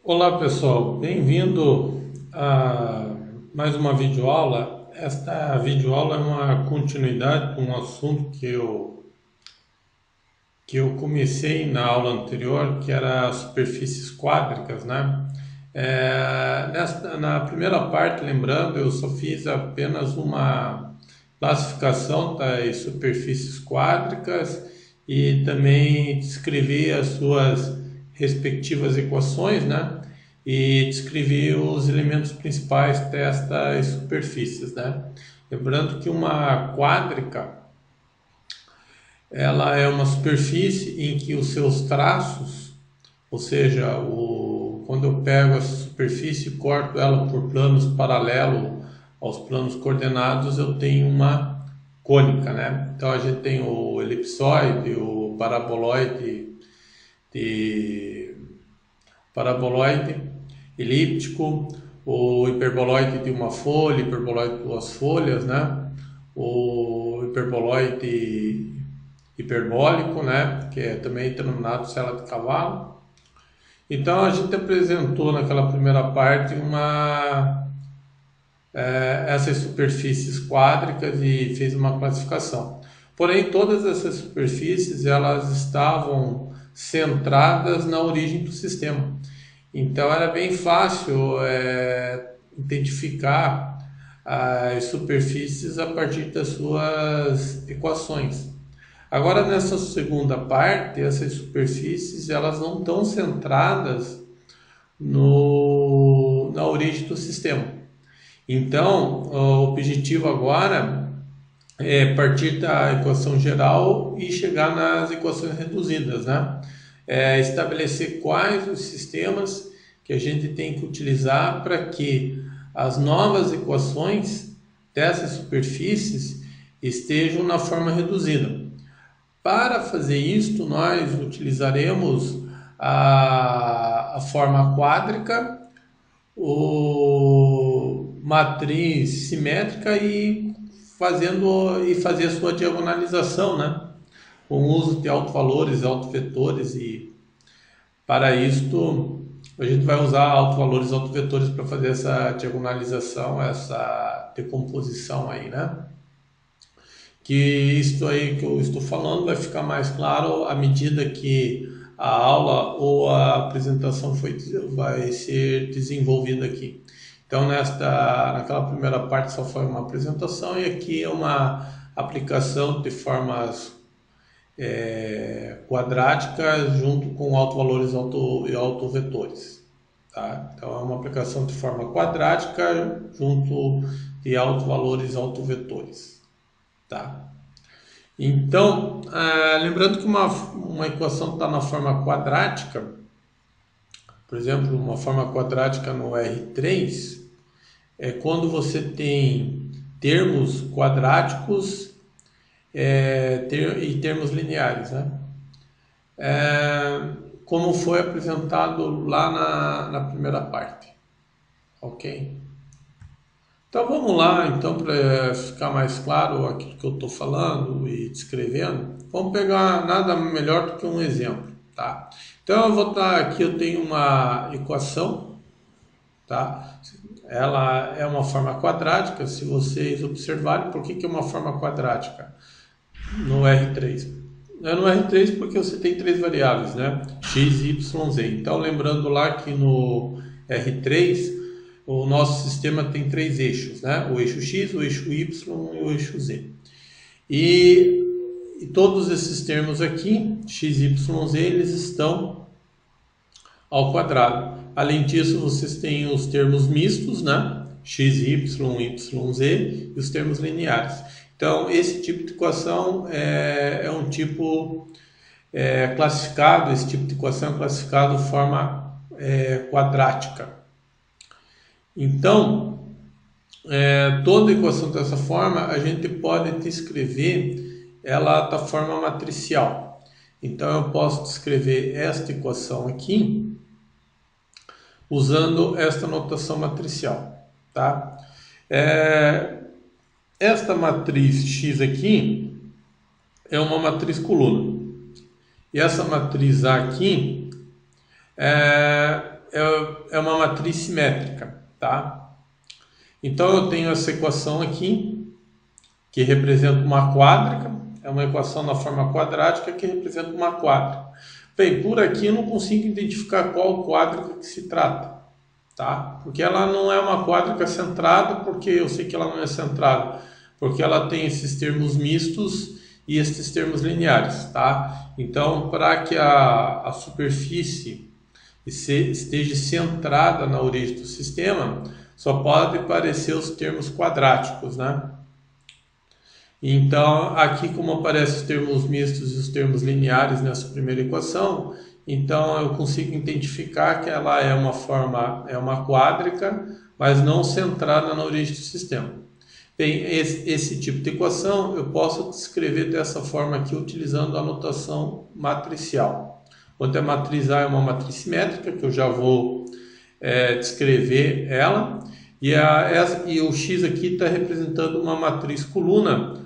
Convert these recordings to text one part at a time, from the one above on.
Olá pessoal, bem-vindo a mais uma videoaula. Esta videoaula é uma continuidade de um assunto que eu comecei na aula anterior, que era superfícies quádricas, né? Na primeira parte, lembrando, eu só fiz apenas uma classificação das superfícies quádricas e também descrevi as suas respectivas equações, né? E descrevi os elementos principais destas superfícies, né? Lembrando que uma quádrica ela é uma superfície em que os seus traços, ou seja, quando eu pego essa superfície e corto ela por planos paralelos aos planos coordenados, eu tenho uma cônica, né? Então a gente tem o elipsoide, o de paraboloide elíptico, o hiperboloide de uma folha, hiperboloide de duas folhas, né? O hiperboloide hiperbólico, né? Que é também denominado cela de cavalo. Então a gente apresentou naquela primeira parte essas superfícies quádricas e fez uma classificação. Porém, todas essas superfícies elas estavam centradas na origem do sistema. Então era bem fácil identificar as superfícies a partir das suas equações. Agora nessa segunda parte, essas superfícies elas não estão centradas na origem do sistema. Então o objetivo agora é partir da equação geral e chegar nas equações reduzidas, né? Estabelecer quais os sistemas que a gente tem que utilizar para que as novas equações dessas superfícies estejam na forma reduzida. Para fazer isto, nós utilizaremos a forma quádrica, o matriz simétrica e fazer a sua diagonalização, né? Com o uso de autovalores, autovetores, e para isto a gente vai usar autovalores, autovetores para fazer essa diagonalização, essa decomposição aí, né? Que isto aí que eu estou falando vai ficar mais claro à medida que a aula ou a apresentação vai ser desenvolvida aqui. Então, naquela primeira parte só foi uma apresentação e aqui é uma aplicação de formas quadráticas junto com autovalores e autovetores. Tá? Então, é uma aplicação de forma quadrática junto de autovalores e autovetores. Tá? Então, lembrando que uma equação está na forma quadrática, por exemplo, uma forma quadrática no R3, é quando você tem termos quadráticos e termos lineares, né? Como foi apresentado lá na primeira parte. Ok? Então vamos lá, então, para ficar mais claro aquilo que eu estou falando e descrevendo, vamos pegar nada melhor do que um exemplo, tá? Então eu vou estar aqui, eu tenho uma equação, tá? Ela é uma forma quadrática, se vocês observarem, por que é uma forma quadrática no R3? É no R3 porque você tem três variáveis, né? X, Y, Z. Então lembrando lá que no R3 o nosso sistema tem três eixos, né? O eixo X, o eixo Y e o eixo Z. E todos esses termos aqui, X, Y, Z, eles estão ao quadrado. Além disso, vocês têm os termos mistos, né? X, Y, Y, Z e os termos lineares. Então, esse tipo de equação é um tipo classificado, esse tipo de equação é classificado de forma quadrática. Então, toda equação dessa forma, a gente pode descrever ela da forma matricial. Então, eu posso descrever esta equação aqui usando esta notação matricial, tá? Esta matriz X aqui é uma matriz coluna. E essa matriz A aqui é uma matriz simétrica, tá? Então eu tenho essa equação aqui, que representa uma quádrica, é uma equação na forma quadrática que representa uma quádrica. Bem, por aqui eu não consigo identificar qual quádrica que se trata, tá? Porque ela não é uma quádrica centrada, porque eu sei que ela não é centrada, porque ela tem esses termos mistos e esses termos lineares, tá? Então, para que a superfície esteja centrada na origem do sistema, só pode aparecer os termos quadráticos, né? Então, aqui como aparecem os termos mistos e os termos lineares nessa primeira equação, então eu consigo identificar que ela é uma quádrica, mas não centrada na origem do sistema. Bem, esse tipo de equação eu posso descrever dessa forma aqui, utilizando a notação matricial. Quando a matriz A é uma matriz simétrica, que eu já vou descrever ela, e o X aqui está representando uma matriz coluna,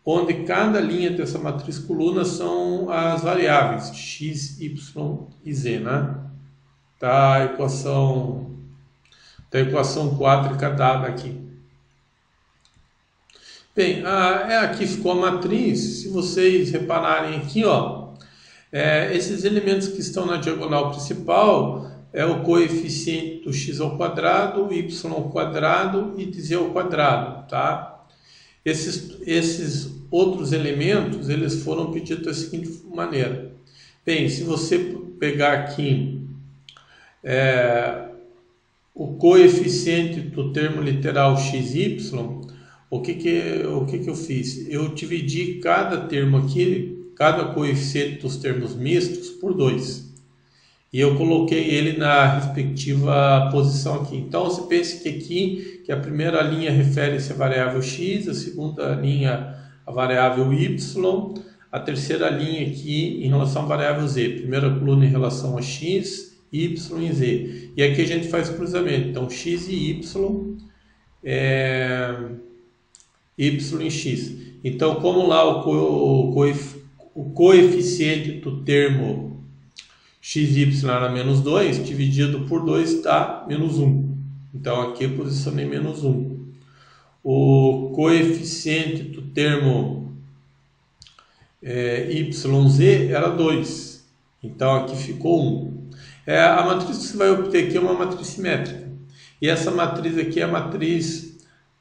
onde cada linha dessa matriz coluna são as variáveis x, y e z, né? Tá a equação quádrica dada aqui. Bem, aqui ficou a matriz. Se vocês repararem aqui, ó, esses elementos que estão na diagonal principal é o coeficiente do x ao quadrado, y ao quadrado e de z ao quadrado, tá? Esses outros elementos, eles foram pedidos da seguinte maneira. Bem, se você pegar aqui o coeficiente do termo literal xy, o que eu fiz? Eu dividi cada termo aqui, cada coeficiente dos termos mistos por 2. E eu coloquei ele na respectiva posição aqui. Então, você pense que aqui, que a primeira linha refere-se à variável x, a segunda linha à variável y, a terceira linha aqui em relação à variável z. Primeira coluna em relação a x, y e z. E aqui a gente faz cruzamento. Então, x e y, y e x. Então, como lá o coeficiente do termo xy era menos 2, dividido por 2 dá menos 1. Então aqui eu posicionei menos 1. O coeficiente do termo yz era 2. Então aqui ficou 1. A matriz que você vai obter aqui é uma matriz simétrica. E essa matriz aqui é a matriz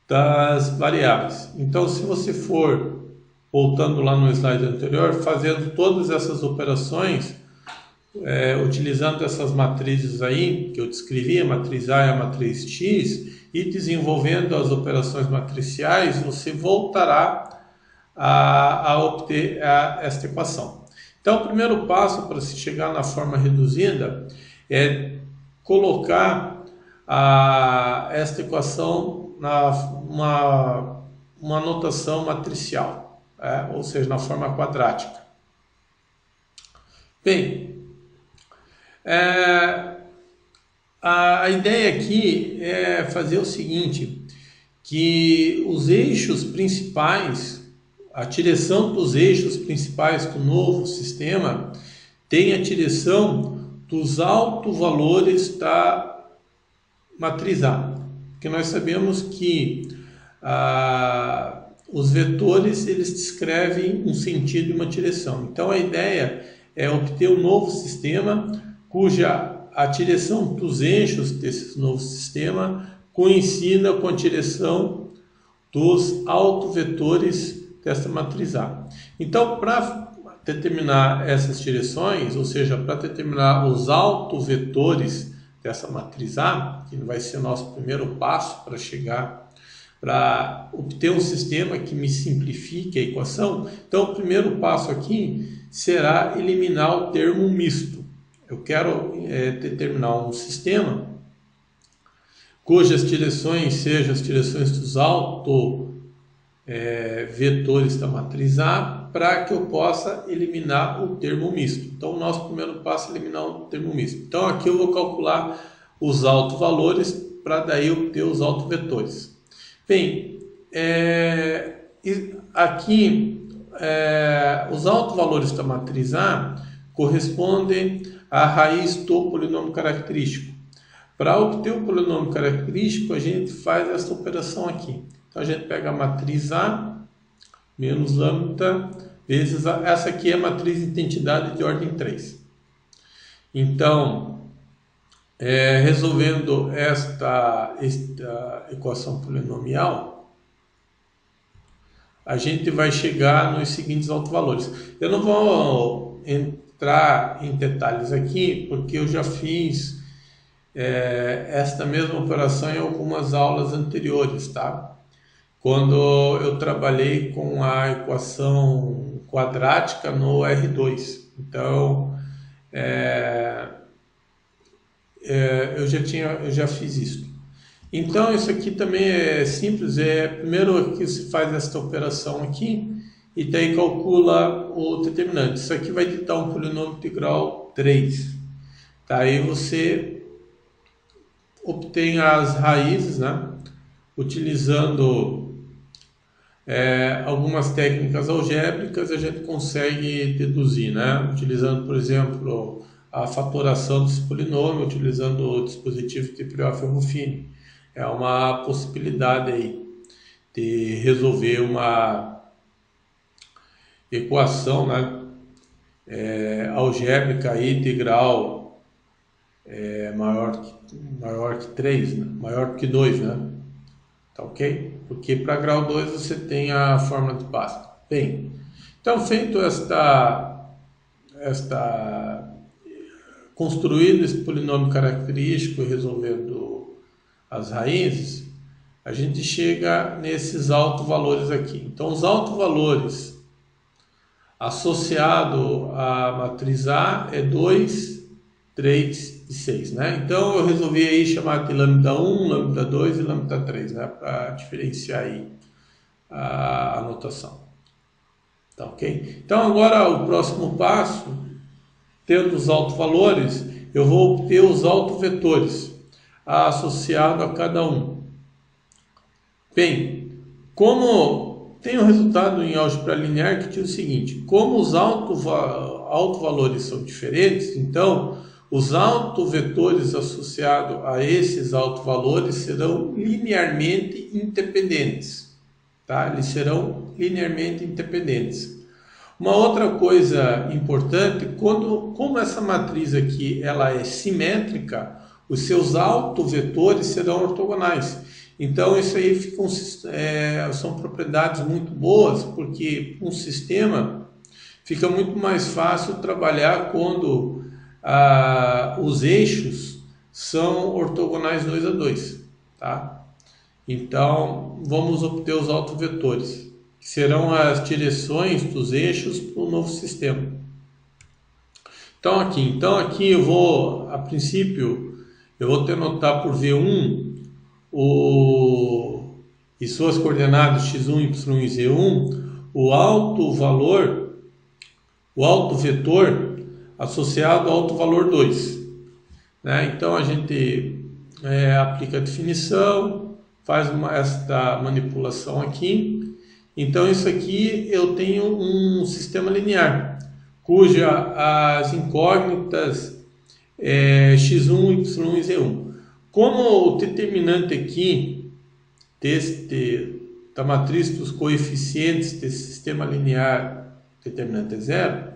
das variáveis. Então se você for, voltando lá no slide anterior, fazendo todas essas operações, utilizando essas matrizes aí, que eu descrevi, a matriz A e a matriz X, e desenvolvendo as operações matriciais, você voltará a obter esta equação. Então, o primeiro passo para se chegar na forma reduzida é colocar esta equação uma notação matricial, ou seja, na forma quadrática. Bem, a ideia aqui é fazer o seguinte, que os eixos principais, a direção dos eixos principais do novo sistema tem a direção dos autovalores da matriz A. Porque nós sabemos que os vetores eles descrevem um sentido e uma direção. Então a ideia é obter um novo sistema cuja a direção dos eixos desse novo sistema coincida com a direção dos autovetores dessa matriz A. Então, para determinar essas direções, ou seja, para determinar os autovetores dessa matriz A, que vai ser o nosso primeiro passo para chegar, para obter um sistema que me simplifique a equação, então o primeiro passo aqui será eliminar o termo misto. Eu quero determinar um sistema cujas direções sejam as direções dos autovetores da matriz A, para que eu possa eliminar o termo misto. Então, o nosso primeiro passo é eliminar o termo misto. Então, aqui eu vou calcular os autovalores para daí obter os autovetores. Bem, aqui os autovalores da matriz A correspondem à raiz do polinômio característico. Para obter o polinômio característico, a gente faz essa operação aqui. Então, a gente pega a matriz A menos lambda vezes A. Essa aqui é a matriz de identidade de ordem 3. Então, resolvendo esta equação polinomial, a gente vai chegar nos seguintes autovalores. Eu não vou entrar em detalhes aqui, porque eu já fiz esta mesma operação em algumas aulas anteriores, tá? Quando eu trabalhei com a equação quadrática no R2. Então, eu já fiz isso. Então, isso aqui também é simples. Primeiro aqui se faz esta operação aqui e daí calcula o determinante. Isso aqui vai ditar um polinômio de grau 3. Tá? Aí você obtém as raízes, né? Utilizando algumas técnicas algébricas, a gente consegue deduzir, né? Utilizando, por exemplo, a fatoração desse polinômio, utilizando o dispositivo de Prioff-Ruffini. É uma possibilidade aí de resolver uma equação, né? Algébrica aí de grau maior que 3, né? Maior que 2, né? Tá ok? Porque para grau 2 você tem a fórmula de Bhaskara. Bem, então feito construído esse polinômio característico e resolvendo as raízes, a gente chega nesses autovalores aqui. Então, os autovalores associados à matriz A é 2, 3 e 6, né? Então, eu resolvi aí chamar de lambda 1, lambda 2 e lambda 3, né? Para diferenciar aí a notação. Tá ok? Então, agora o próximo passo, tendo os autovalores, eu vou obter os autovetores associados a cada um. Bem, como tem um resultado em álgebra linear que diz o seguinte: como os autovalores são diferentes, então os autovetores associados a esses autovalores serão linearmente independentes. Tá? Eles serão linearmente independentes. Uma outra coisa importante, como essa matriz aqui ela é simétrica, os seus autovetores serão ortogonais. Então, isso aí são propriedades muito boas, porque um sistema fica muito mais fácil trabalhar quando os eixos são ortogonais 2 a 2. Tá? Então, vamos obter os autovetores, que serão as direções dos eixos para o novo sistema. Então aqui eu vou, a princípio, eu vou denotar por V1 e suas coordenadas x1, y e z1, o autovetor associado ao autovalor 2. Né? Então a gente aplica a definição, faz esta manipulação aqui. Então isso aqui eu tenho um sistema linear, cuja as incógnitas x1, y e z1. Como o determinante aqui da matriz dos coeficientes desse sistema linear, determinante é 0,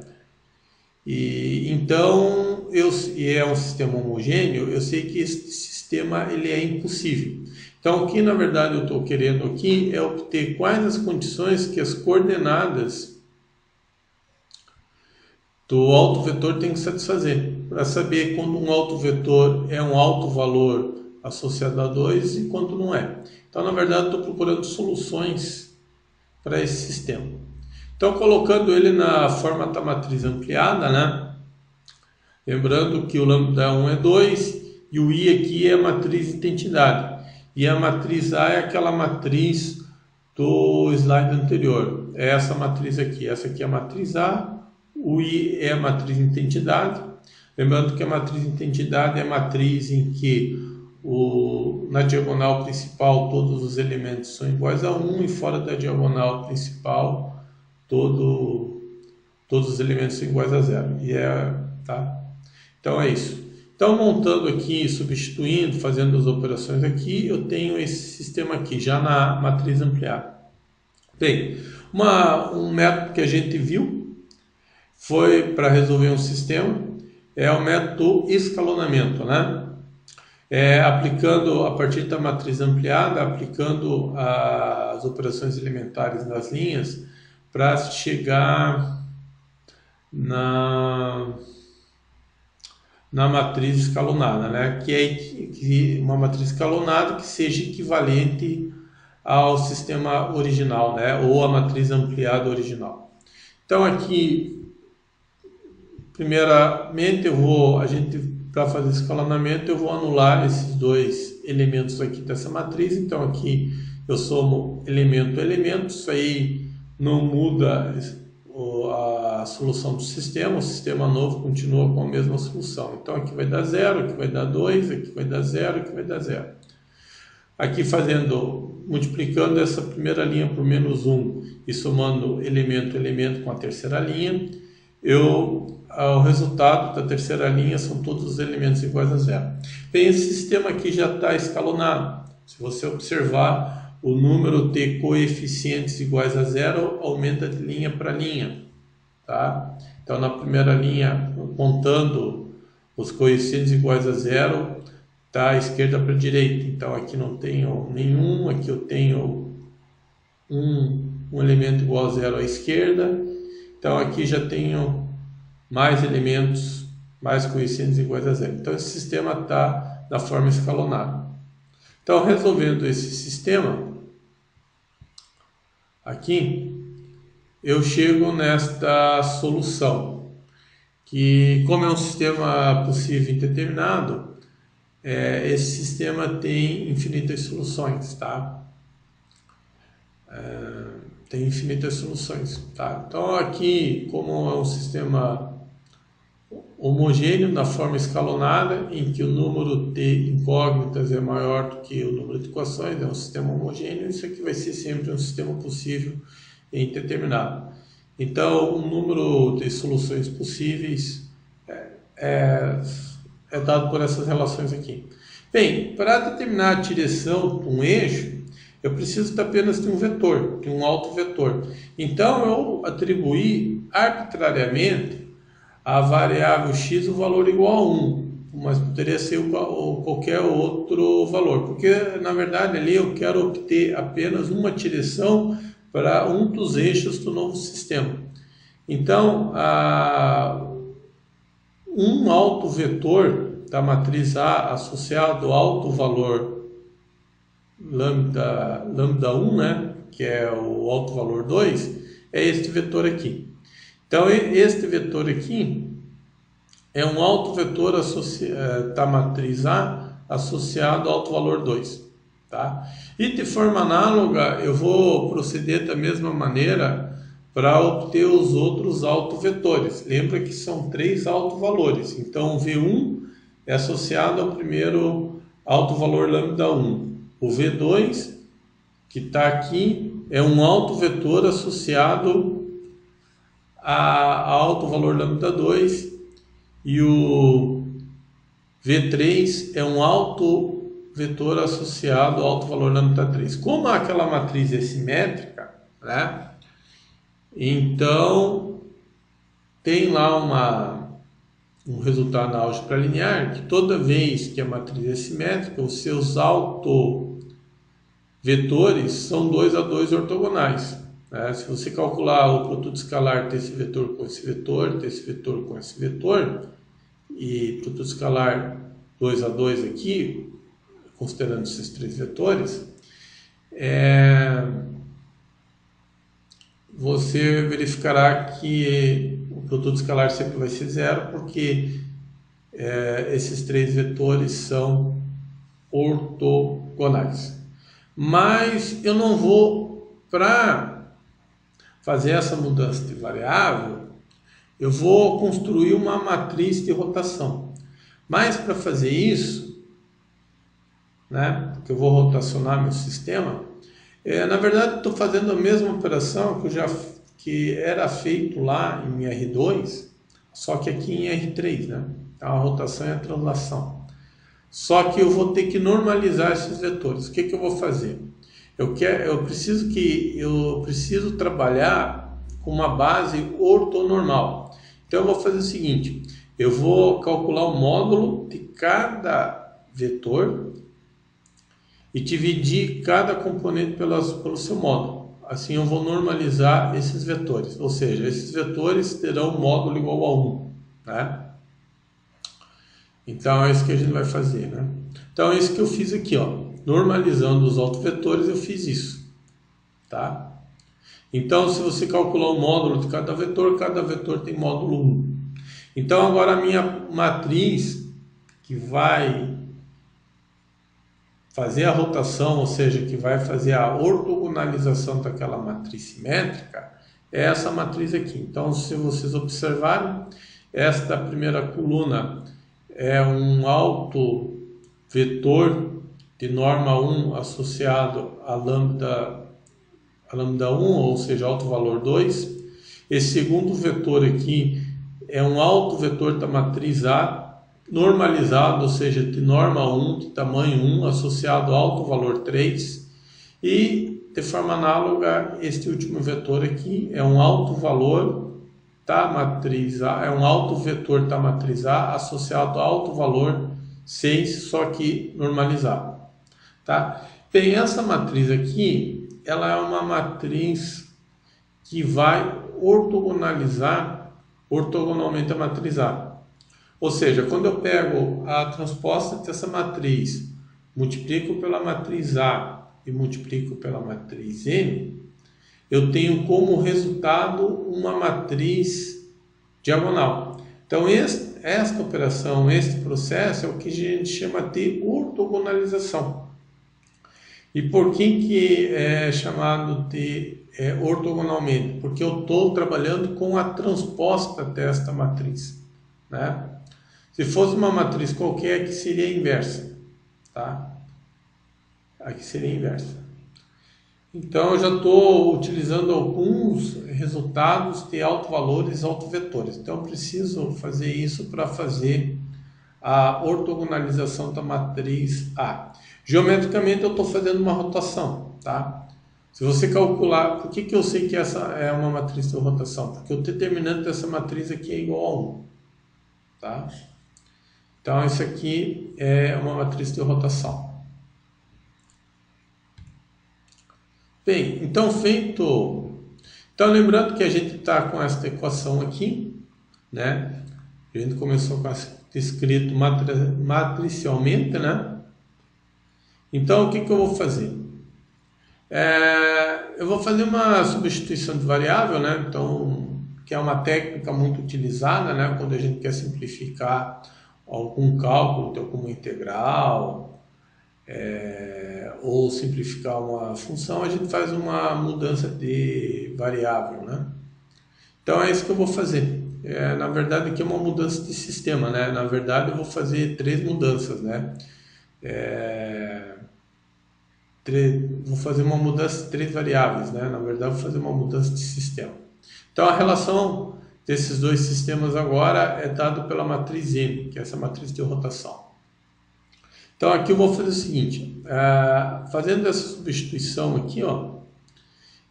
e então é um sistema homogêneo, eu sei que esse sistema ele é impossível. Então, o que na verdade eu estou querendo aqui é obter quais as condições que as coordenadas do autovetor tem que satisfazer, para saber quando um autovetor é um autovalor associado a 2 e quando não é. Então, na verdade, estou procurando soluções para esse sistema. Então, colocando ele na forma da matriz ampliada, né? Lembrando que o lambda 1 é 2 e o i aqui é a matriz de identidade. E a matriz A é aquela matriz do slide anterior. É essa matriz aqui. Essa aqui é a matriz A. O I é a matriz de identidade. Lembrando que a matriz de identidade é a matriz em que na diagonal principal todos os elementos são iguais a 1 e fora da diagonal principal todos os elementos são iguais a 0. Tá? Então é isso. Então, montando aqui, substituindo, fazendo as operações aqui, eu tenho esse sistema aqui, já na matriz ampliada. Bem, um método que a gente viu foi para resolver um sistema, é o método escalonamento, né? Aplicando a partir da matriz ampliada, aplicando as operações elementares nas linhas para chegar na matriz escalonada, né? Que é uma matriz escalonada que seja equivalente ao sistema original, né? Ou a matriz ampliada original. Então aqui, primeiramente para fazer escalonamento, eu vou anular esses dois elementos aqui dessa matriz. Então aqui eu somo elemento a elemento, isso aí não muda a solução do sistema, o sistema novo continua com a mesma solução. Então aqui vai dar 0, aqui vai dar 2, aqui vai dar 0, aqui vai dar 0. Aqui multiplicando essa primeira linha por menos 1 e somando elemento a elemento com a terceira linha, o resultado da terceira linha são todos os elementos iguais a 0. Bem, esse sistema aqui já está escalonado. Se você observar, o número de coeficientes iguais a 0 aumenta de linha para linha. Tá? Então, na primeira linha, contando os coeficientes iguais a 0, está esquerda para direita. Então, aqui não tenho nenhum, aqui eu tenho um elemento igual a 0 à esquerda. Então, aqui já tenho mais elementos, mais coeficientes iguais a 0. Então, esse sistema está na forma escalonada. Então, resolvendo esse sistema, aqui, eu chego nesta solução, que como é um sistema possível indeterminado, esse sistema tem infinitas soluções, tá? Tem infinitas soluções, tá? Então aqui, como é um sistema homogêneo na forma escalonada, em que o número de incógnitas é maior do que o número de equações, é um sistema homogêneo, isso aqui vai ser sempre um sistema possível e indeterminado. Então, o número de soluções possíveis é dado por essas relações aqui. Bem, para determinar a direção de um eixo, eu preciso apenas de um vetor, de um autovetor. Então, eu atribuí arbitrariamente a variável x o valor igual a 1, mas poderia ser qualquer outro valor, porque na verdade ali eu quero obter apenas uma direção para um dos eixos do novo sistema. Então, um autovetor da matriz A associado ao autovalor lambda 1, né, que é o autovalor 2, é este vetor aqui. Então, este vetor aqui é um autovetor da matriz A associado ao autovalor 2. Tá? E de forma análoga, eu vou proceder da mesma maneira para obter os outros autovetores. Lembra que são 3 autovalores. Então, o V1 é associado ao primeiro autovalor lambda 1. O V2, que está aqui, é um autovetor associado a autovalor lambda 2, e o V3 é um autovetor associado ao autovalor lambda 3. Como aquela matriz é simétrica, né? Então tem lá um resultado na álgebra linear que toda vez que a matriz é simétrica, os seus autovetores são 2 a 2 ortogonais. Se você calcular o produto escalar desse vetor com esse vetor, desse vetor com esse vetor, e produto escalar 2 a 2 aqui, considerando esses 3 vetores, você verificará que o produto escalar sempre vai ser 0, porque esses 3 vetores são ortogonais. Mas eu não vou, para fazer essa mudança de variável, eu vou construir uma matriz de rotação. Mas para fazer isso, né, porque eu vou rotacionar meu sistema, na verdade estou fazendo a mesma operação que era feito lá em R2, só que aqui em R3, né? Então, a rotação e a translação. Só que eu vou ter que normalizar esses vetores. O que eu vou fazer? Eu preciso trabalhar com uma base ortonormal. Então eu vou fazer o seguinte, eu vou calcular o módulo de cada vetor e dividir cada componente pelo seu módulo. Assim eu vou normalizar esses vetores, ou seja, esses vetores terão um módulo igual a 1, né? Então é isso que a gente vai fazer, né? Então é isso que eu fiz aqui, ó. Normalizando os autovetores, eu fiz isso, tá? Então, se você calcular o módulo de cada vetor tem módulo 1. Então, agora a minha matriz que vai fazer a rotação, ou seja, que vai fazer a ortogonalização daquela matriz simétrica, é essa matriz aqui. Então, se vocês observarem, esta primeira coluna é um autovetor de norma 1 associado a lambda 1, ou seja, alto valor 2. Esse segundo vetor aqui é um autovetor da matriz A normalizado, ou seja, de norma 1, de tamanho 1, associado a alto valor 3. E, de forma análoga, este último vetor aqui é um alto valor da matriz A, é um autovetor da matriz A associado a alto valor 6, só que normalizado. Tá? Bem, essa matriz aqui, ela é uma matriz que vai ortogonalmente a matriz A. Ou seja, quando eu pego a transposta dessa matriz, multiplico pela matriz A e multiplico pela matriz M, eu tenho como resultado uma matriz diagonal. Então, esta operação, este processo é o que a gente chama de ortogonalização. E por que é chamado de ortogonalmente? Porque eu estou trabalhando com a transposta desta matriz, né? Se fosse uma matriz qualquer, aqui seria inversa, tá? Aqui seria inversa. Então, eu já estou utilizando alguns resultados de autovalores, autovetores. Então, eu preciso fazer isso para fazer a ortogonalização da matriz A. Geometricamente, eu estou fazendo uma rotação, tá? Se você calcular, por que eu sei que essa é uma matriz de rotação? Porque o determinante dessa matriz aqui é igual a 1, tá? Então, isso aqui é uma matriz de rotação. Bem, então feito... Então, lembrando que a gente está com esta equação aqui, né? A gente começou com escrito matricialmente, né? Então, o que eu vou fazer? Eu vou fazer uma substituição de variável, né? Então, que é uma técnica muito utilizada, né? Quando a gente quer simplificar algum cálculo de alguma integral, ou simplificar uma função, a gente faz uma mudança de variável, né? Então, é isso que eu vou fazer. Na verdade, aqui é uma mudança de sistema, né? Na verdade, eu vou fazer 3 mudanças, né? Vou fazer uma mudança de 3 variáveis, né? Na verdade, vou fazer uma mudança de sistema. Então, a relação desses dois sistemas agora é dado pela matriz M, que é essa matriz de rotação. Então, aqui eu vou fazer o seguinte, fazendo essa substituição aqui, ó,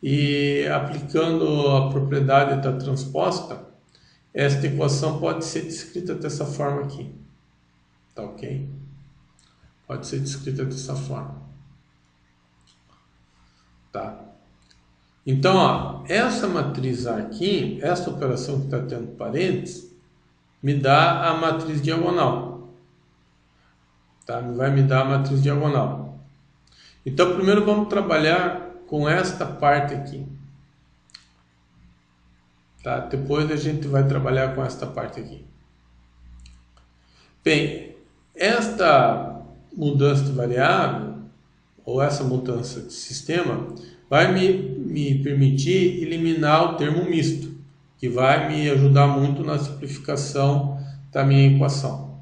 e aplicando a propriedade da transposta, esta equação pode ser descrita dessa forma aqui, tá ok? Pode ser descrita dessa forma, tá? Então, ó, essa matriz aqui, essa operação que está tendo parênteses, me dá a matriz diagonal, tá? Vai me dar a matriz diagonal. Então, primeiro vamos trabalhar com esta parte aqui, tá? Depois a gente vai trabalhar com esta parte aqui. Bem, esta mudança de variável, ou essa mudança de sistema, vai me permitir eliminar o termo misto, que vai me ajudar muito na simplificação da minha equação.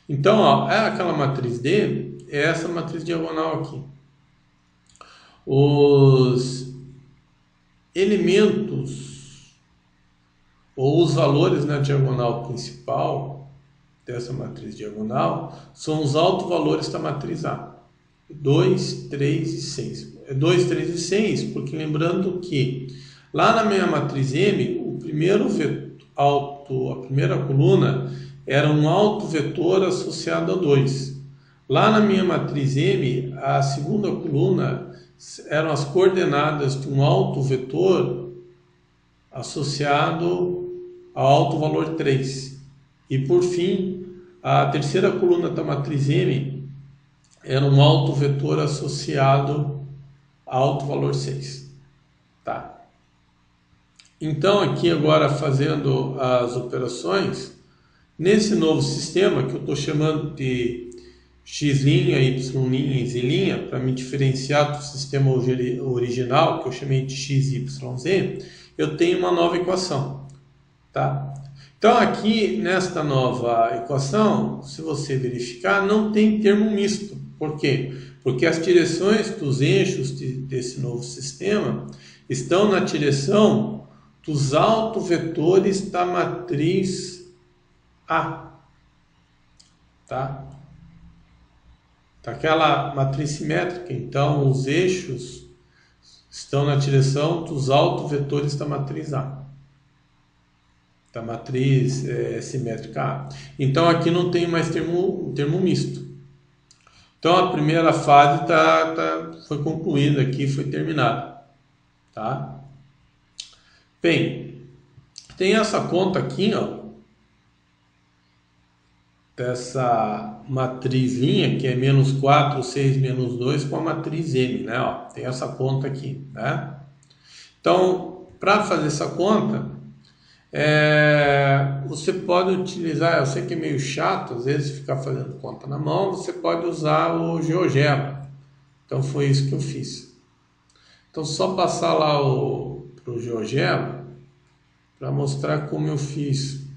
Então, ó, aquela matriz D, é essa matriz diagonal aqui. Os elementos ou os valores na diagonal principal dessa matriz diagonal são os autovalores da matriz A. 2, 3 e 6. É 2, 3 e 6, porque lembrando que lá na minha matriz M, o primeiro a primeira coluna era um autovetor associado a 2. Lá na minha matriz M, a segunda coluna eram as coordenadas de um autovetor associado ao autovalor 3. E por fim, a terceira coluna da matriz M era um autovetor associado ao autovalor 6. Tá? Então, aqui agora fazendo as operações, nesse novo sistema que eu estou chamando de x', y' e z', para me diferenciar do sistema original, que eu chamei de x, y, z, eu tenho uma nova equação. Tá? Então, aqui nesta nova equação, se você verificar, não tem termo misto. Por quê? Porque as direções dos eixos desse novo sistema estão na direção dos autovetores da matriz A. Tá? Daquela matriz simétrica, então os eixos estão na direção dos autovetores da matriz A. Da matriz simétrica A. Então aqui não tem mais termo misto. Então a primeira fase foi concluída aqui, foi terminada. Tá? Bem, tem essa conta aqui, ó, dessa matriz linha, que é menos 4, 6, menos 2, com a matriz M, né? Ó, tem essa conta aqui, né? Então, para fazer essa conta, você pode utilizar, eu sei que é meio chato, às vezes, ficar fazendo conta na mão, você pode usar o GeoGebra. Então, foi isso que eu fiz. Então, só passar lá para o GeoGebra, para mostrar como eu fiz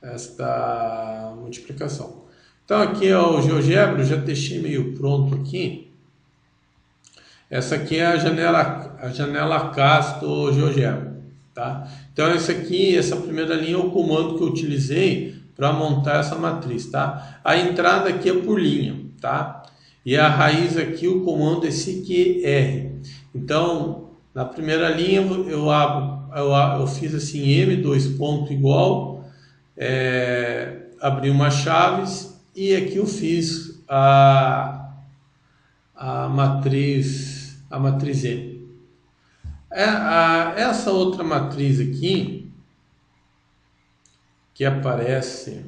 esta multiplicação. Então, aqui é o GeoGebra, eu já deixei meio pronto aqui. Essa aqui é a janela CAS do GeoGebra. Tá? Então, essa primeira linha é o comando que eu utilizei para montar essa matriz. Tá? A entrada aqui é por linha. Tá? E a raiz aqui, o comando é seqr. Então, na primeira linha, eu fiz assim, m2 ponto igual, abri uma chaves e aqui eu fiz a matriz M. Essa outra matriz aqui, que aparece,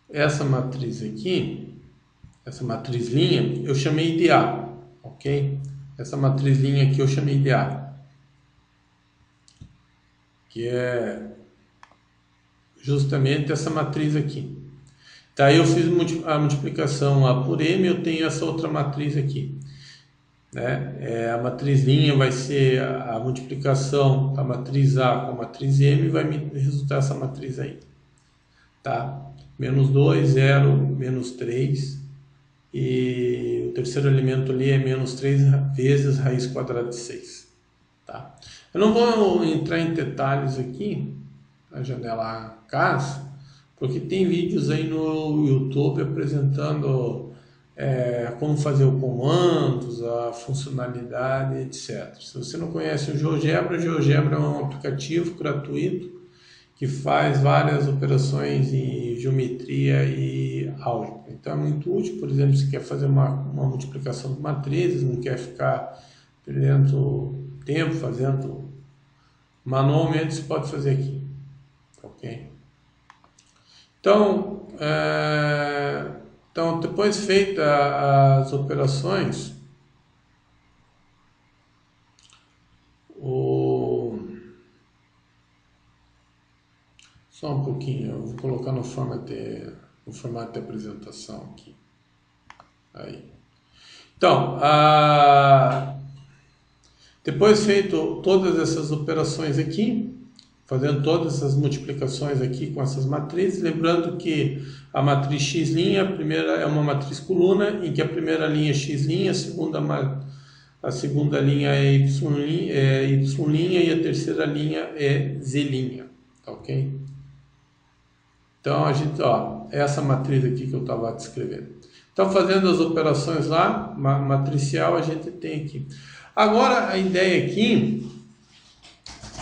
essa matriz aqui, essa matriz linha, eu chamei de A, ok? Essa matriz linha aqui eu chamei de A, que é justamente essa matriz aqui. Tá, eu fiz a multiplicação A por M, eu tenho essa outra matriz aqui. Né? A matriz linha vai ser a multiplicação da matriz A com a matriz M, vai me resultar essa matriz aí. Tá? Menos 2, 0, menos 3. E o terceiro elemento ali é menos 3 vezes raiz quadrada de 6. Tá? Eu não vou entrar em detalhes aqui, na janela CAS, porque tem vídeos aí no YouTube apresentando como fazer os comandos, a funcionalidade, etc. Se você não conhece o GeoGebra é um aplicativo gratuito que faz várias operações em geometria e álgebra. Então é muito útil, por exemplo, se quer fazer uma multiplicação de matrizes, não quer ficar perdendo tempo fazendo manualmente, você pode fazer aqui. Ok? Então, depois feitas as operações, só um pouquinho, eu vou colocar no formato de apresentação aqui. Aí. Então, depois feito todas essas operações aqui, fazendo todas essas multiplicações aqui com essas matrizes, lembrando que a matriz x', a primeira é uma matriz coluna, em que a primeira linha é x', a segunda a segunda linha é y', e a terceira linha é z', tá ok? Então a gente, ó, essa matriz aqui que eu estava descrevendo. Então fazendo as operações lá, matricial a gente tem aqui. Agora a ideia aqui,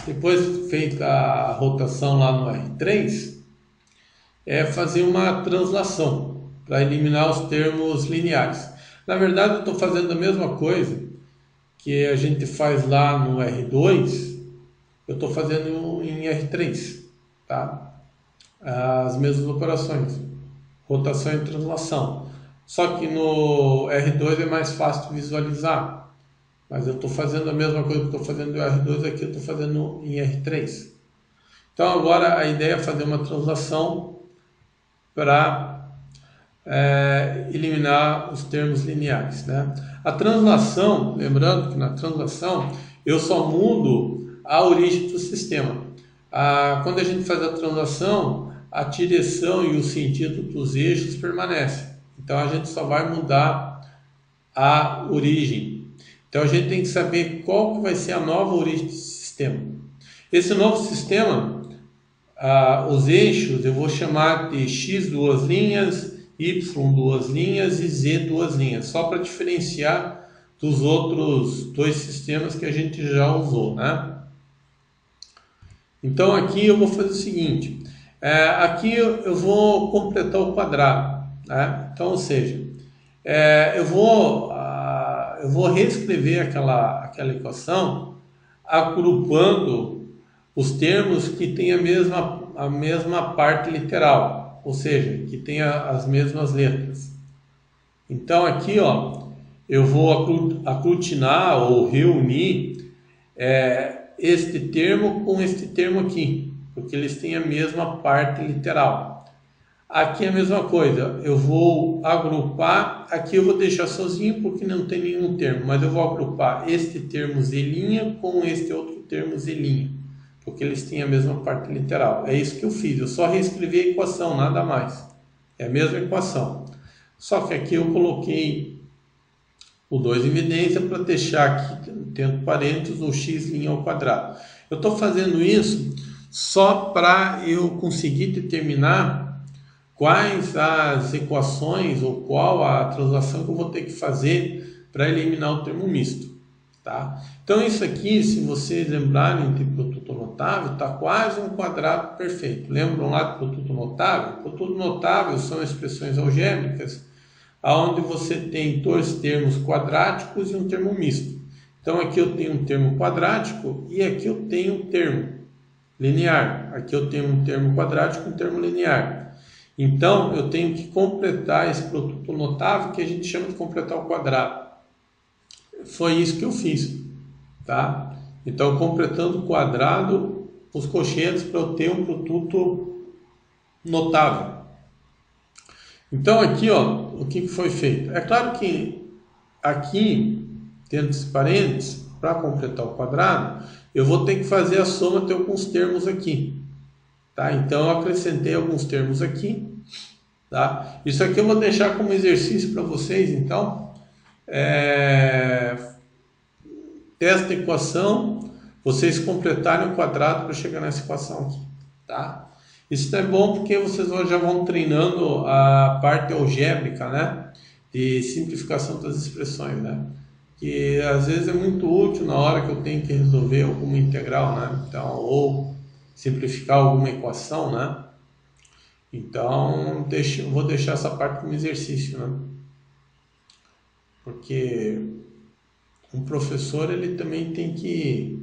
depois feita a rotação lá no R3, é fazer uma translação para eliminar os termos lineares. Na verdade eu estou fazendo a mesma coisa que a gente faz lá no R2, eu estou fazendo em R3, tá? As mesmas operações, rotação e translação. Só que no R2 é mais fácil de visualizar, mas eu estou fazendo a mesma coisa que estou fazendo no R2 aqui, eu estou fazendo em R3. Então agora a ideia é fazer uma translação para eliminar os termos lineares, né? A translação, lembrando que na translação eu só mudo a origem do sistema. Quando a gente faz a translação, a direção e o sentido dos eixos permanecem. Então a gente só vai mudar a origem. Então a gente tem que saber qual que vai ser a nova origem do sistema. Esse novo sistema, os eixos eu vou chamar de x duas linhas, y duas linhas e z duas linhas, só para diferenciar dos outros dois sistemas que a gente já usou, né? Então aqui eu vou fazer o seguinte, aqui eu vou completar o quadrado, né? Então, ou seja, eu vou reescrever aquela equação agrupando os termos que têm a mesma parte literal, ou seja, que tem as mesmas letras. Então aqui, ó, eu vou aglutinar ou reunir este termo com este termo aqui, porque eles têm a mesma parte literal. Aqui é a mesma coisa, eu vou agrupar, aqui eu vou deixar sozinho porque não tem nenhum termo, mas eu vou agrupar este termo z' com este outro termo z', porque eles têm a mesma parte literal. É isso que eu fiz, eu só reescrevi a equação, nada mais. É a mesma equação. Só que aqui eu coloquei o 2 em evidência para deixar aqui, tendo parênteses, o x' ao quadrado. Eu estou fazendo isso só para eu conseguir determinar quais as equações ou qual a translação que eu vou ter que fazer para eliminar o termo misto, tá? Então isso aqui, se vocês lembrarem de produto notável, está quase um quadrado perfeito. Lembram lá do produto notável? Produto notável são expressões algébricas onde você tem dois termos quadráticos e um termo misto. Então aqui eu tenho um termo quadrático e aqui eu tenho um termo linear. Aqui eu tenho um termo quadrático e um termo linear. Então, eu tenho que completar esse produto notável que a gente chama de completar o quadrado. Foi isso que eu fiz, tá? Então, completando o quadrado, os cochetes para eu ter um produto notável. Então, aqui, ó, o que foi feito? É claro que aqui, dentro desse parênteses, para completar o quadrado, eu vou ter que fazer a soma de alguns termos aqui. Tá? Então eu acrescentei alguns termos aqui, tá? Isso aqui eu vou deixar como exercício para vocês. Então esta equação, vocês completarem o quadrado para chegar nessa equação aqui, tá? Isso é bom porque vocês já vão treinando a parte algébrica, né? De simplificação das expressões, né? Que às vezes é muito útil na hora que eu tenho que resolver alguma integral, né? Então, ou simplificar alguma equação, né? Então, vou deixar essa parte como exercício, né? Porque um professor, ele também tem que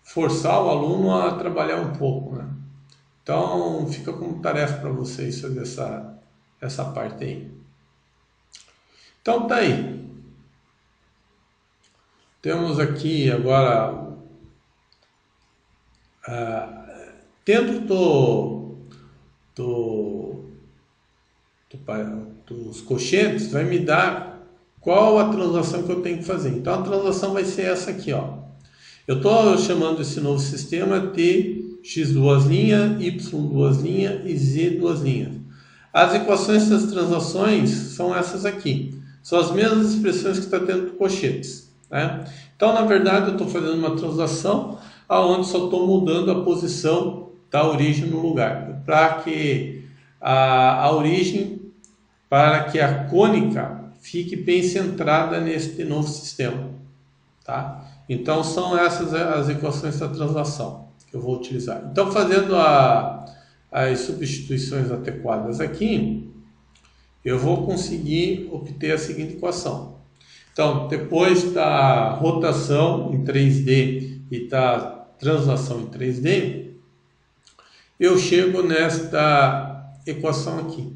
forçar o aluno a trabalhar um pouco, né? Então, fica como tarefa para vocês fazer essa parte aí. Então, tá aí. Temos aqui agora... dentro dos cochetes vai me dar qual a translação que eu tenho que fazer. Então a translação vai ser essa aqui, ó. Eu estou chamando esse novo sistema de x duas linhas, y duas linhas e z duas linhas. As equações das translações são essas aqui. São as mesmas expressões que está dentro do cochetes. né? Então, na verdade, eu estou fazendo uma translação aonde só estou mudando a posição da origem no lugar, para que a origem, para que a cônica fique bem centrada neste novo sistema, tá? Então, são essas as equações da translação que eu vou utilizar. Então, fazendo as substituições adequadas aqui, eu vou conseguir obter a seguinte equação. Então, depois da rotação em 3D e da translação em 3D, eu chego nesta equação aqui.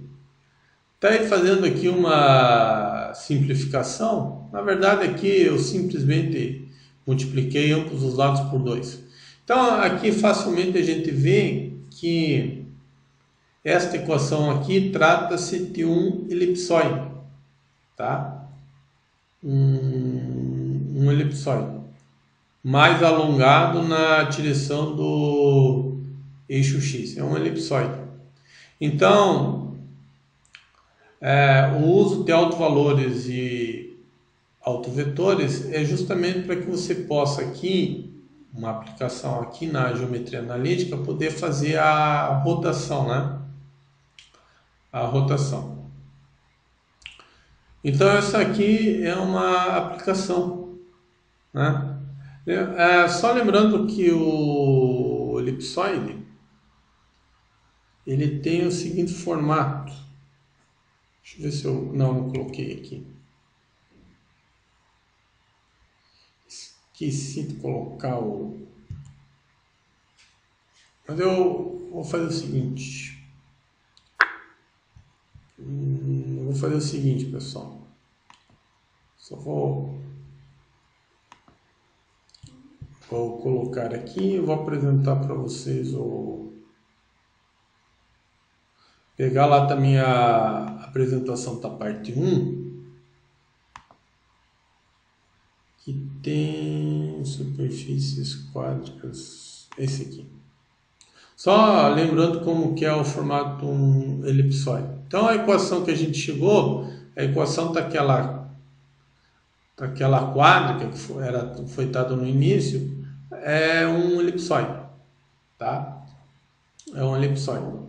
Tá aí fazendo aqui uma simplificação. Na verdade, aqui eu simplesmente multipliquei ambos os lados por 2. Então, aqui facilmente a gente vê que esta equação aqui trata-se de um elipsoide, tá? Um elipsoide mais alongado na direção do eixo X. É um elipsoide. Então, o uso de autovalores e autovetores é justamente para que você possa aqui, uma aplicação aqui na geometria analítica, poder fazer a rotação, né? A rotação. Então, essa aqui é uma aplicação, né? Só lembrando que o elipsoide, ele tem o seguinte formato. Deixa eu ver se eu... Não coloquei aqui. Esqueci de colocar o... Mas eu vou fazer o seguinte. Eu vou fazer o seguinte, pessoal. Só vou colocar aqui. Eu vou apresentar para vocês o... Pegar lá também a apresentação da parte 1. Que tem superfícies quádricas. Esse aqui. Só lembrando como que é o formato de um elipsoide. Então a equação que a gente chegou, a equação daquela quádrica que foi dada no início, é um elipsoide, tá? É um elipsoide.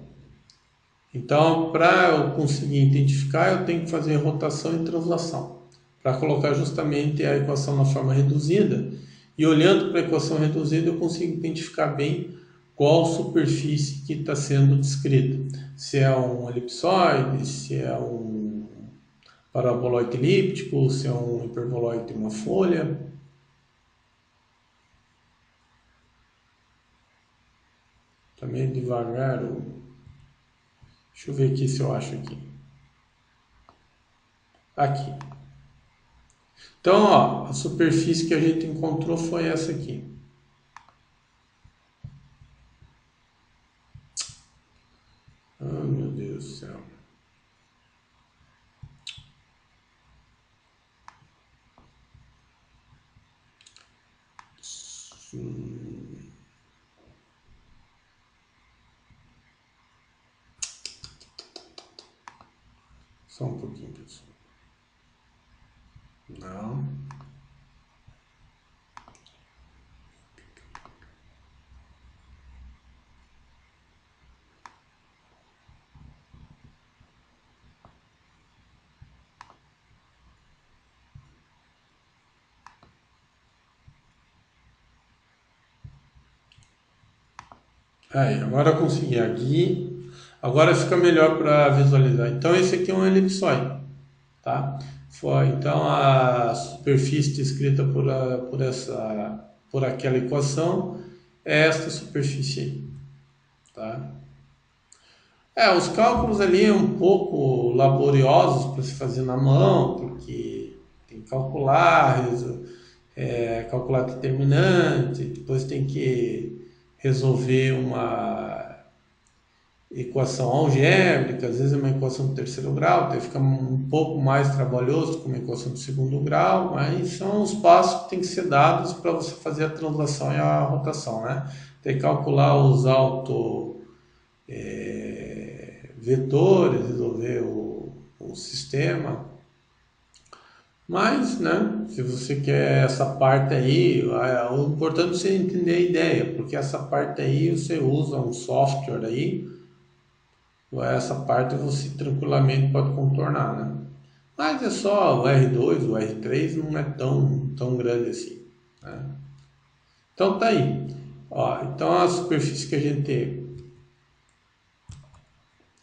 Então, para eu conseguir identificar, eu tenho que fazer rotação e translação, para colocar justamente a equação na forma reduzida, e olhando para a equação reduzida eu consigo identificar bem qual superfície que está sendo descrita. Se é um elipsoide, se é um paraboloide elíptico, se é um hiperboloide de uma folha. Também devagar. Deixa eu ver aqui se eu acho aqui. Aqui. Então, ó, a superfície que a gente encontrou foi essa aqui. Oh, meu Deus do céu. Só um pouquinho, pessoal. Não. Aí, agora eu consegui aqui. Agora fica melhor para visualizar. Então esse aqui é um elipsoide, tá? Então a superfície descrita por aquela equação é esta superfície aí, tá? Os cálculos ali é um pouco laboriosos para se fazer na mão, porque tem que calcular, calcular determinante, depois tem que resolver uma equação algébrica, às vezes é uma equação de terceiro grau, então fica um pouco mais trabalhoso com uma equação de segundo grau, mas são os passos que têm que ser dados para você fazer a translação e a rotação, né? Tem que calcular os vetores, resolver o sistema, Mas, né, se você quer essa parte aí, o importante é você entender a ideia, porque essa parte aí você usa um software aí, essa parte você tranquilamente pode contornar, né? Mas é só o R2, o R3 não é tão grande assim, né? Então tá aí. Ó, então a superfície que a gente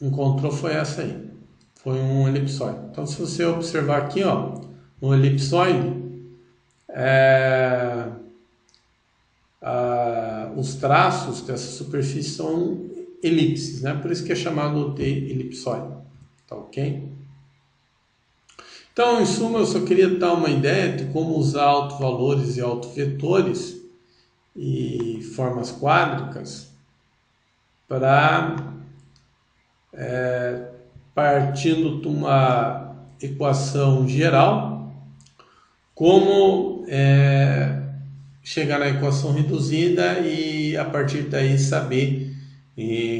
encontrou foi essa aí. Foi um elipsoide. Então se você observar aqui, ó, no elipsoide, os traços dessa superfície são elipses, né? Por isso que é chamado de elipsoide. Tá ok? Então, em suma, eu só queria dar uma ideia de como usar autovalores e autovetores e formas quádricas para, partindo de uma equação geral, como chegar na equação reduzida e a partir daí saber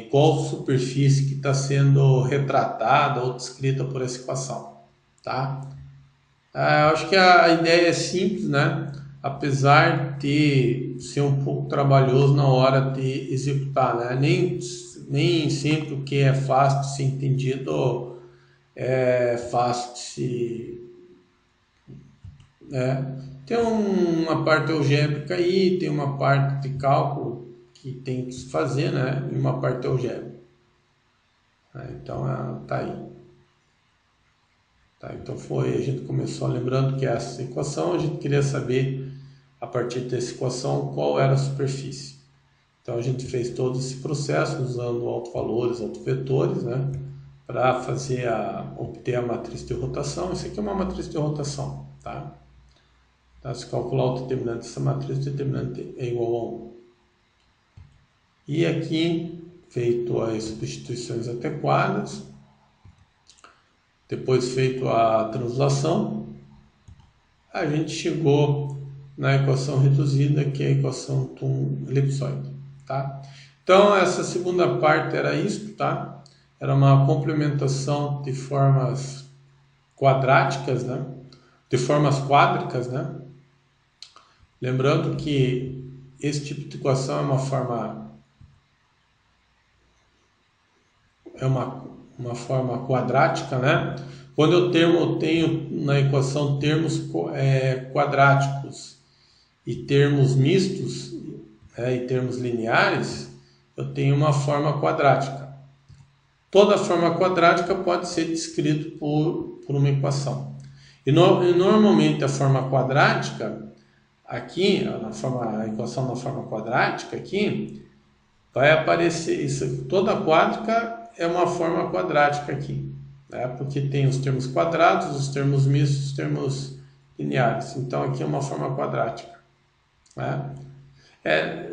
qual superfície que está sendo retratada ou descrita por essa equação. Tá? Eu acho que a ideia é simples, né? Apesar de ser um pouco trabalhoso na hora de executar, né? Nem sempre o que é fácil de ser entendido é fácil de se... Tem uma parte algébrica aí, tem uma parte de cálculo que tem que se fazer, né? E uma parte algébrica. Então, tá aí. Tá, então a gente começou lembrando que essa equação, a gente queria saber, a partir dessa equação, qual era a superfície. Então a gente fez todo esse processo usando autovalores, autovetores, né, para obter a matriz de rotação. Isso aqui é uma matriz de rotação, tá? Então, se calcular o determinante dessa matriz, o determinante é igual a 1. E aqui, feito as substituições adequadas, depois feito a translação, a gente chegou na equação reduzida, que é a equação de um elipsoide, tá? Então, essa segunda parte era isso, tá? Era uma complementação de formas quadráticas, né? De formas quádricas, né? Lembrando que esse tipo de equação é uma forma quadrática, né? Quando eu tenho na equação termos quadráticos e termos mistos, e termos lineares, eu tenho uma forma quadrática. Toda forma quadrática pode ser descrita por uma equação. E normalmente a forma quadrática, aqui, a equação da forma quadrática aqui, vai aparecer isso. Toda quádrica é uma forma quadrática aqui, né? Porque tem os termos quadrados, os termos mistos, os termos lineares. Então aqui é uma forma quadrática, né?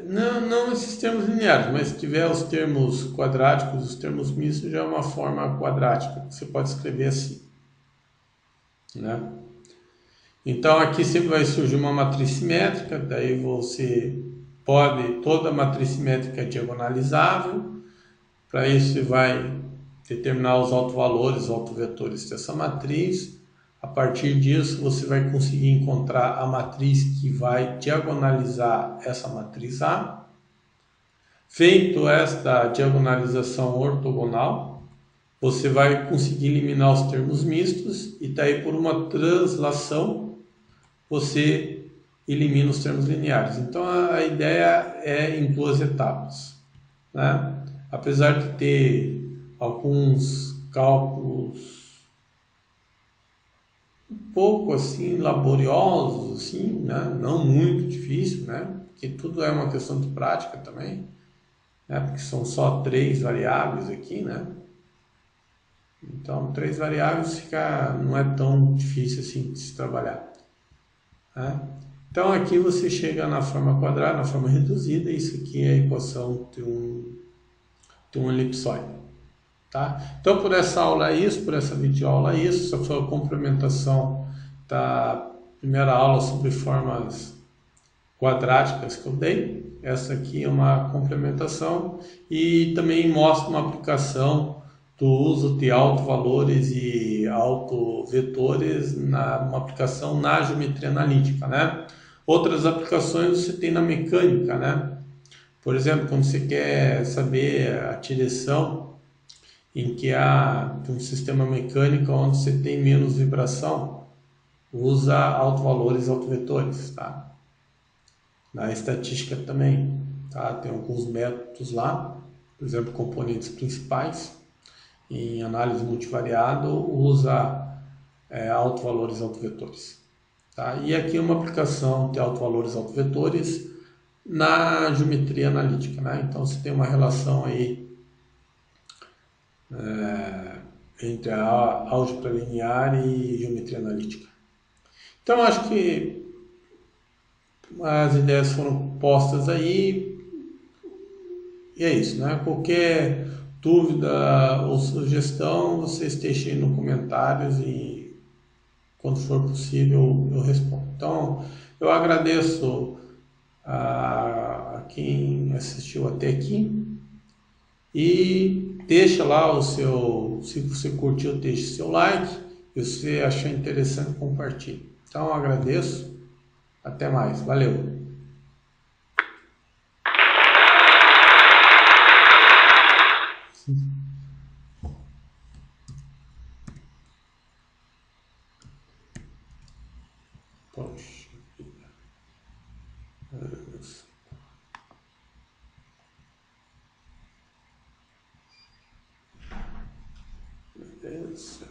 Não esses termos lineares, mas se tiver os termos quadráticos, os termos mistos, já é uma forma quadrática. Você pode escrever assim, né? Então aqui sempre vai surgir uma matriz simétrica, daí toda matriz simétrica é diagonalizável. Para isso, você vai determinar os autovalores, os autovetores dessa matriz. A partir disso, você vai conseguir encontrar a matriz que vai diagonalizar essa matriz A. Feito esta diagonalização ortogonal, você vai conseguir eliminar os termos mistos e daí por uma translação você elimina os termos lineares. Então a ideia é em duas etapas, né? Apesar de ter alguns cálculos um pouco assim laboriosos, assim, né? Não muito difícil, né? Porque tudo é uma questão de prática também, né? Porque são só 3 variáveis aqui, né? Então 3 variáveis não é tão difícil assim de se trabalhar, né? Então aqui você chega na forma quadrada, na forma reduzida, e isso aqui é a equação de um elipsoide, tá? Então por essa aula é isso, por essa videoaula é isso. Essa foi a complementação da primeira aula sobre formas quadráticas que eu dei. Essa aqui é uma complementação e também mostra uma aplicação do uso de autovalores e autovetores numa aplicação na geometria analítica, né? Outras aplicações você tem na mecânica, né? Por exemplo, quando você quer saber a direção em que há um sistema mecânico onde você tem menos vibração, usa autovalores e autovetores, tá? Na estatística também, tá? Tem alguns métodos lá, por exemplo, componentes principais. Em análise multivariado, usa autovalores e autovetores. Tá? E aqui uma aplicação de autovalores e autovetores na geometria analítica. Né? Então, você tem uma relação aí entre a álgebra linear e geometria analítica. Então, acho que as ideias foram postas aí, e é isso, né? Qualquer dúvida ou sugestão, vocês deixem no comentários e quando for possível eu respondo. Então, eu agradeço a quem assistiu até aqui e deixa lá o seu, se você curtiu, deixe seu like, e se você achou interessante, compartilhe. Então, eu agradeço, até mais, valeu! Poxa vida. Beleza.